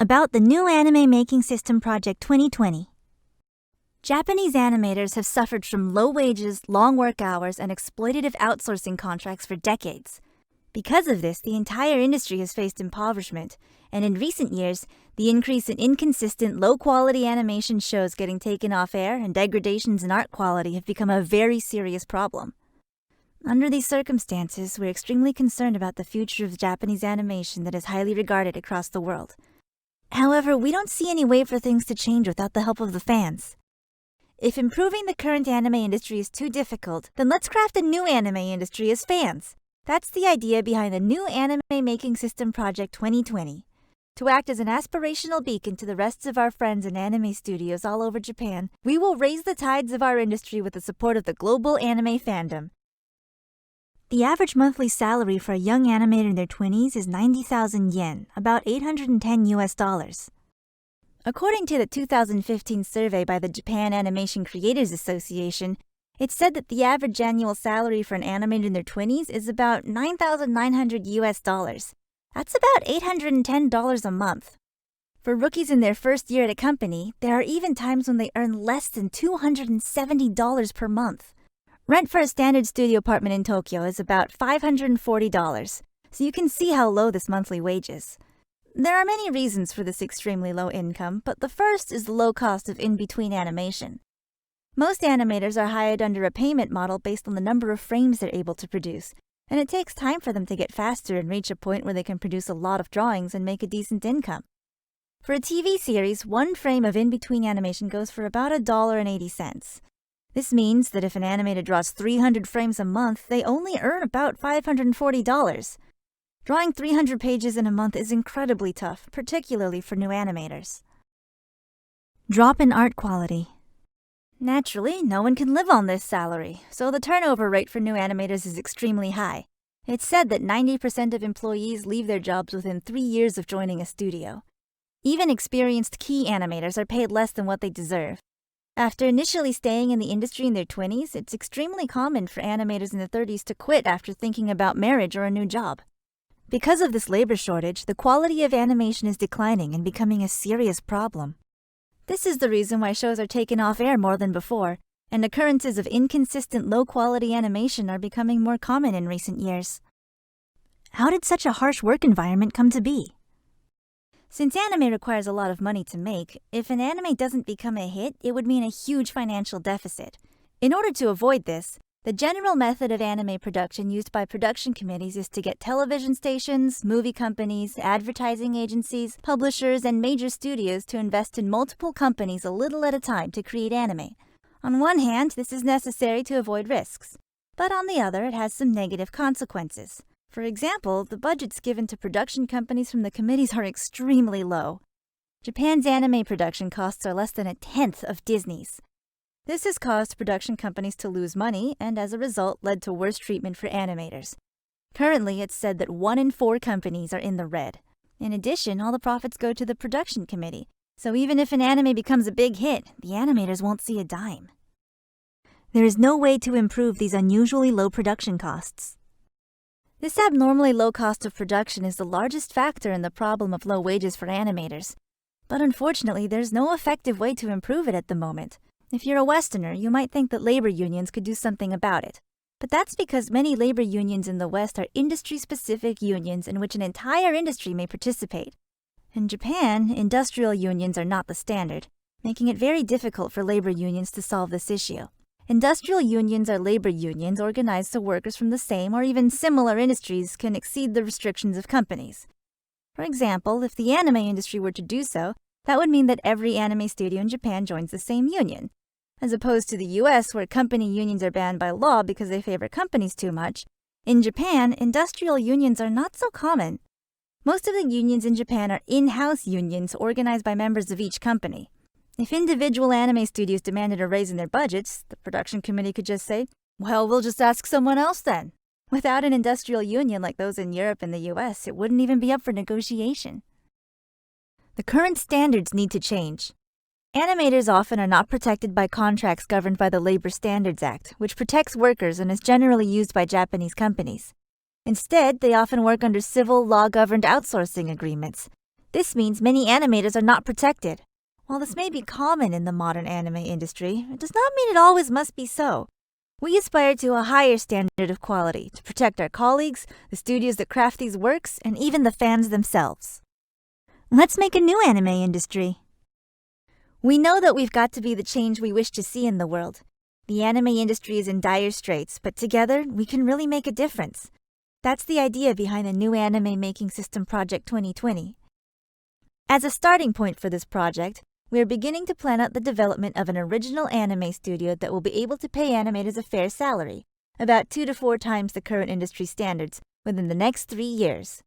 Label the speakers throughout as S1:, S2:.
S1: About the new anime making system Project 2020. Japanese animators have suffered from low wages, long work hours, and exploitative outsourcing contracts for decades. Because of this, the entire industry has faced impoverishment, and in recent years, the increase in inconsistent, low-quality animation shows getting taken off air and degradations in art quality have become a very serious problem. Under these circumstances, we're extremely concerned about the future of Japanese animation that is highly regarded across the world. However, we don't see any way for things to change without the help of the fans. If improving the current anime industry is too difficult, then let's craft a new anime industry as fans. That's the idea behind the new anime making system Project 2020. To act as an aspirational beacon to the rest of our friends in anime studios all over Japan, we will raise the tides of our industry with the support of the global anime fandom. The average monthly salary for a young animator in their 20s is 90,000 yen, about $810. According to the 2015 survey by the Japan Animation Creators Association, it said that the average annual salary for an animator in their 20s is about $9,900. That's about $810 a month. For rookies in their first year at a company, there are even times when they earn less than $270 per month. Rent for a standard studio apartment in Tokyo is about $540, so you can see how low this monthly wage is. There are many reasons for this extremely low income, but the first is the low cost of in-between animation. Most animators are hired under a payment model based on the number of frames they're able to produce, and it takes time for them to get faster and reach a point where they can produce a lot of drawings and make a decent income. For a TV series, one frame of in-between animation goes for about $1.80. This means that if an animator draws 300 frames a month, they only earn about $540. Drawing 300 pages in a month is incredibly tough, particularly for new animators. Drop in art quality. Naturally, no one can live on this salary, so the turnover rate for new animators is extremely high. It's said that 90% of employees leave their jobs within 3 years of joining a studio. Even experienced key animators are paid less than what they deserve. After initially staying in the industry in their 20s, it's extremely common for animators in their 30s to quit after thinking about marriage or a new job. Because of this labor shortage, the quality of animation is declining and becoming a serious problem. This is the reason why shows are taken off air more than before, and occurrences of inconsistent low-quality animation are becoming more common in recent years. How did such a harsh work environment come to be? Since anime requires a lot of money to make, if an anime doesn't become a hit, it would mean a huge financial deficit. In order to avoid this, the general method of anime production used by production committees is to get television stations, movie companies, advertising agencies, publishers, and major studios to invest in multiple companies a little at a time to create anime. On one hand, this is necessary to avoid risks, but on the other, it has some negative consequences. For example, the budgets given to production companies from the committees are extremely low. Japan's anime production costs are less than a tenth of Disney's. This has caused production companies to lose money and, as a result, led to worse treatment for animators. Currently, it's said that 1 in 4 companies are in the red. In addition, all the profits go to the production committee, so even if an anime becomes a big hit, the animators won't see a dime. There is no way to improve these unusually low production costs. This abnormally low cost of production is the largest factor in the problem of low wages for animators. But unfortunately, there's no effective way to improve it at the moment. If you're a Westerner, you might think that labor unions could do something about it. But that's because many labor unions in the West are industry-specific unions in which an entire industry may participate. In Japan, industrial unions are not the standard, making it very difficult for labor unions to solve this issue. Industrial unions are labor unions organized so workers from the same or even similar industries can exceed the restrictions of companies. For example, if the anime industry were to do so, that would mean that every anime studio in Japan joins the same union. As opposed to the US, where company unions are banned by law because they favor companies too much, in Japan, industrial unions are not so common. Most of the unions in Japan are in-house unions organized by members of each company. If individual anime studios demanded a raise in their budgets, the production committee could just say, well, we'll just ask someone else then. Without an industrial union like those in Europe and the US, it wouldn't even be up for negotiation. The current standards need to change. Animators often are not protected by contracts governed by the Labor Standards Act, which protects workers and is generally used by Japanese companies. Instead, they often work under civil, law-governed outsourcing agreements. This means many animators are not protected. While this may be common in the modern anime industry, it does not mean it always must be so. We aspire to a higher standard of quality to protect our colleagues, the studios that craft these works, and even the fans themselves. Let's make a new anime industry. We know that we've got to be the change we wish to see in the world. The anime industry is in dire straits, but together we can really make a difference. That's the idea behind the new anime making system Project 2020. As a starting point for this project, we are beginning to plan out the development of an original anime studio that will be able to pay animators a fair salary, about 2 to 4 times the current industry standards, within the next 3 years.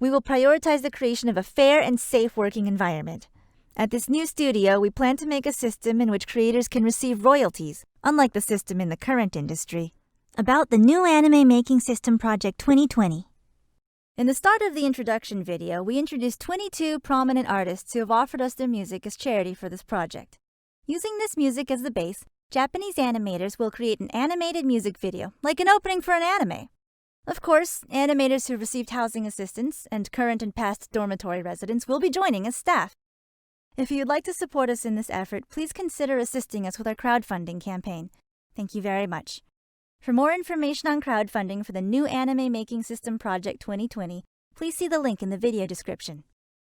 S1: We will prioritize the creation of a fair and safe working environment. At this new studio, we plan to make a system in which creators can receive royalties, unlike the system in the current industry. About the new anime making system Project 2020. In the start of the introduction video, we introduced 22 prominent artists who have offered us their music as charity for this project. Using this music as the base, Japanese animators will create an animated music video, like an opening for an anime. Of course, animators who received housing assistance and current and past dormitory residents will be joining as staff. If you'd like to support us in this effort, please consider assisting us with our crowdfunding campaign. Thank you very much. For more information on crowdfunding for the new Anime Making System Project 2020, please see the link in the video description.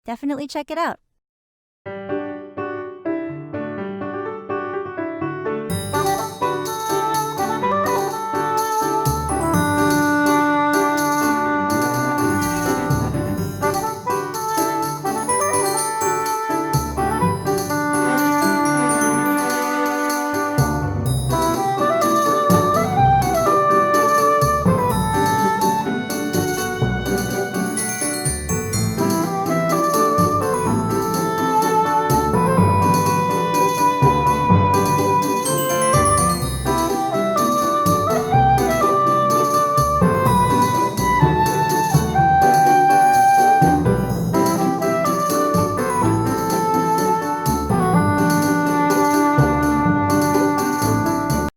S1: Definitely check it out.